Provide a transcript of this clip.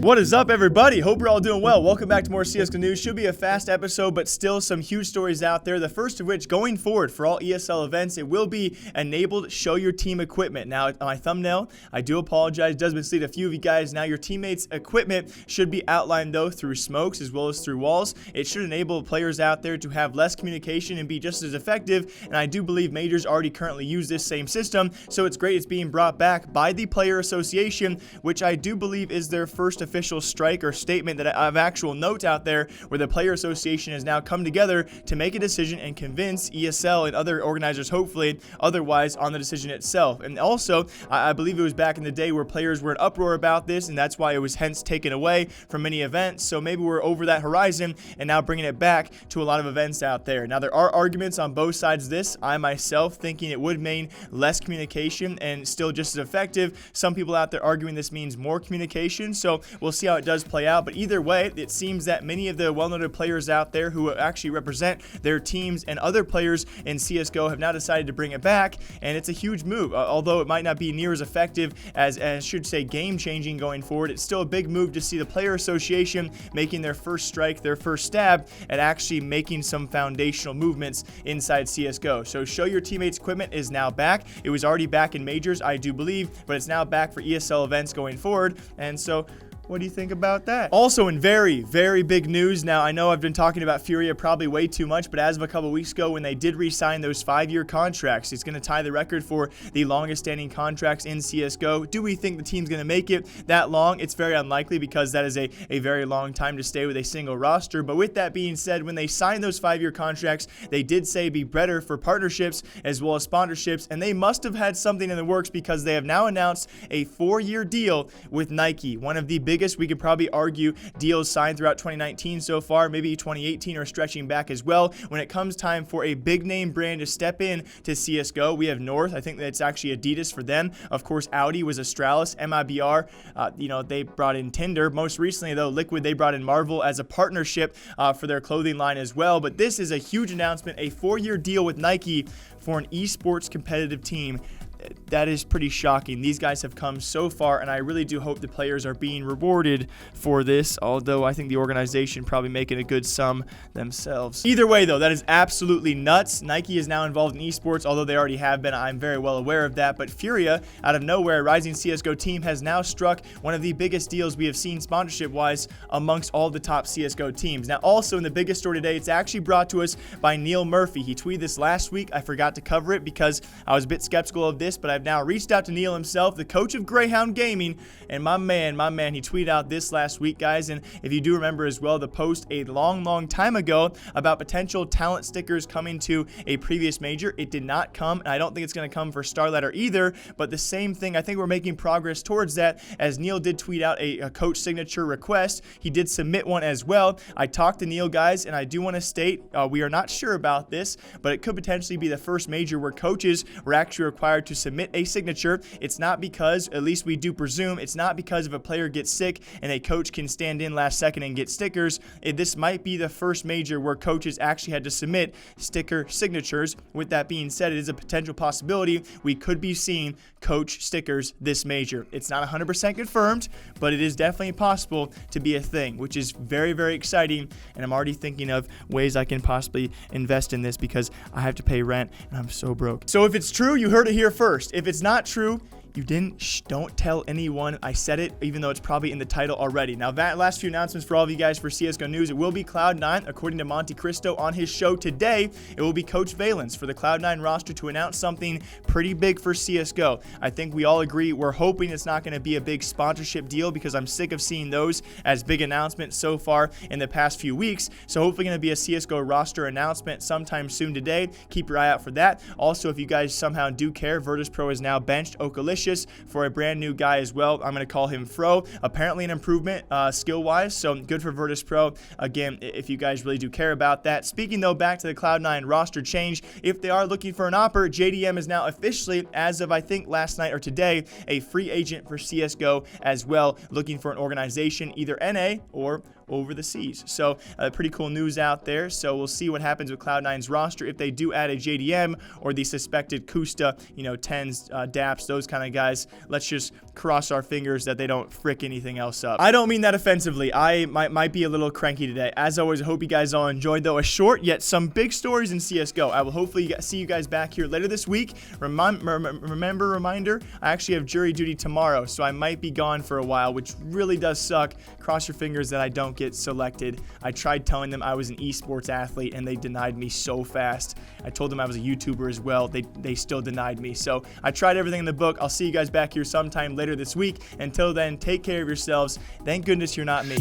What is up, everybody? Hope you're all doing well. Welcome back to more CSGO news. Should be a fast episode, but still some huge stories out there. The first of which, going forward for all ESL events, it will be enabled show your team equipment. Now, on my thumbnail, I do apologize. It does mislead a few of you guys. Now, your teammates' equipment should be outlined, though, through smokes as well as through walls. It should enable players out there to have less communication and be just as effective. And I do believe majors already currently use this same system, so it's great it's being brought back by the Player Association, which I do believe is their first official strike or statement that I have actual note out there where the Player Association has now come together to make a decision and convince ESL and other organizers, hopefully otherwise, on the decision itself. And also, I believe it was back in the day where players were in uproar about this, and that's why it was hence taken away from many events. So maybe we're over that horizon and now bringing it back to a lot of events out there. Now, there are arguments on both sides of this. I myself thinking it would mean less communication and still just as effective. Some people out there arguing this means more communication, so we'll see how it does play out. But either way, it seems that many of the well-noted players out there who actually represent their teams and other players in CSGO have now decided to bring it back, and it's a huge move. Although it might not be near as effective as I should say game-changing going forward, it's still a big move to see the Player Association making their first strike, their first stab at actually making some foundational movements inside CSGO. So show your teammates equipment is now back. It was already back in majors, I do believe, but it's now back for ESL events going forward. And so what do you think about that? Also, in very, very big news, now I know I've been talking about Furia probably way too much, but as of a couple weeks ago when they did re-sign those 5-year contracts, it's going to tie the record for the longest standing contracts in CSGO. Do we think the team's going to make it that long? It's very unlikely because that is a very long time to stay with a single roster. But with that being said, when they signed those 5-year contracts, they did say it'd be better for partnerships as well as sponsorships, and they must have had something in the works because they have now announced a 4-year deal with Nike, one of the biggest, we could probably argue, deals signed throughout 2019 so far, maybe 2018 or stretching back as well. When it comes time for a big name brand to step in to CSGO, we have North. I think that's actually Adidas for them. Of course, Audi was Astralis. MIBR, they brought in Tinder. Most recently, though, Liquid, they brought in Marvel as a partnership for their clothing line as well. But this is a huge announcement, a 4-year deal with Nike for an esports competitive team. That is pretty shocking. These guys have come so far, and I really do hope the players are being rewarded for this, although I think the organization probably making a good sum themselves. Either way, though, that is absolutely nuts. Nike is now involved in esports, although they already have been. I'm very well aware of that. But Furia, out of nowhere, rising CSGO team, has now struck one of the biggest deals we have seen sponsorship-wise amongst all the top CSGO teams. Now, also in the biggest story today, it's actually brought to us by Neil Murphy. He tweeted this last week. I forgot to cover it because I was a bit skeptical of this, but I've now reached out to Neil himself, the coach of Greyhound Gaming, and my man, he tweeted out this last week, guys. And if you do remember as well, the post a long time ago about potential talent stickers coming to a previous major, it did not come, and I don't think it's going to come for Starladder either, but the same thing, I think we're making progress towards that, as Neil did tweet out a coach signature request. He did submit one as well. I talked to Neil, guys, and I do want to state we are not sure about this, but it could potentially be the first major where coaches were actually required to submit a signature. It's not because, at least we do presume, it's not because if a player gets sick and a coach can stand in last second and get stickers. This might be the first major where coaches actually had to submit sticker signatures. With that being said, it is a potential possibility we could be seeing coach stickers this major. It's not 100% confirmed, but it is definitely possible to be a thing, which is very, very exciting, and I'm already thinking of ways I can possibly invest in this because I have to pay rent and I'm so broke. So if it's true, you heard it here first. If it's not true, you didn't, don't tell anyone. I said it, even though it's probably in the title already. Now, that last few announcements for all of you guys for CSGO news, it will be Cloud9. According to Monte Cristo on his show today, it will be Coach Valence for the Cloud9 roster to announce something pretty big for CSGO. I think we all agree. We're hoping it's not going to be a big sponsorship deal because I'm sick of seeing those as big announcements so far in the past few weeks. So hopefully going to be a CSGO roster announcement sometime soon today. Keep your eye out for that. Also, if you guys somehow do care, Virtus Pro is now benched Okalicious for a brand new guy as well. I'm going to call him Fro. Apparently an improvement skill-wise, so good for Virtus Pro. Again, if you guys really do care about that. Speaking, though, back to the Cloud9 roster change, if they are looking for an opper, JDM is now officially, as of I think last night or today, a free agent for CSGO as well, looking for an organization, either NA or over the seas. So pretty cool news out there. So we'll see what happens with Cloud9's roster if they do add a JDM or the suspected Kusta, Tens, Daps, those kind of guys. Let's just cross our fingers that they don't frick anything else up. I don't mean that offensively. I might be a little cranky today. As always, I hope you guys all enjoyed, though. A short yet some big stories in CSGO. I will hopefully see you guys back here later this week. Reminder, I actually have jury duty tomorrow, so I might be gone for a while, which really does suck. Cross your fingers that I don't get selected. I tried telling them I was an esports athlete, and they denied me so fast. I told them I was a YouTuber as well. They still denied me. So I tried everything in the book. I'll see you guys back here sometime later this week. Until then, take care of yourselves. Thank goodness you're not me.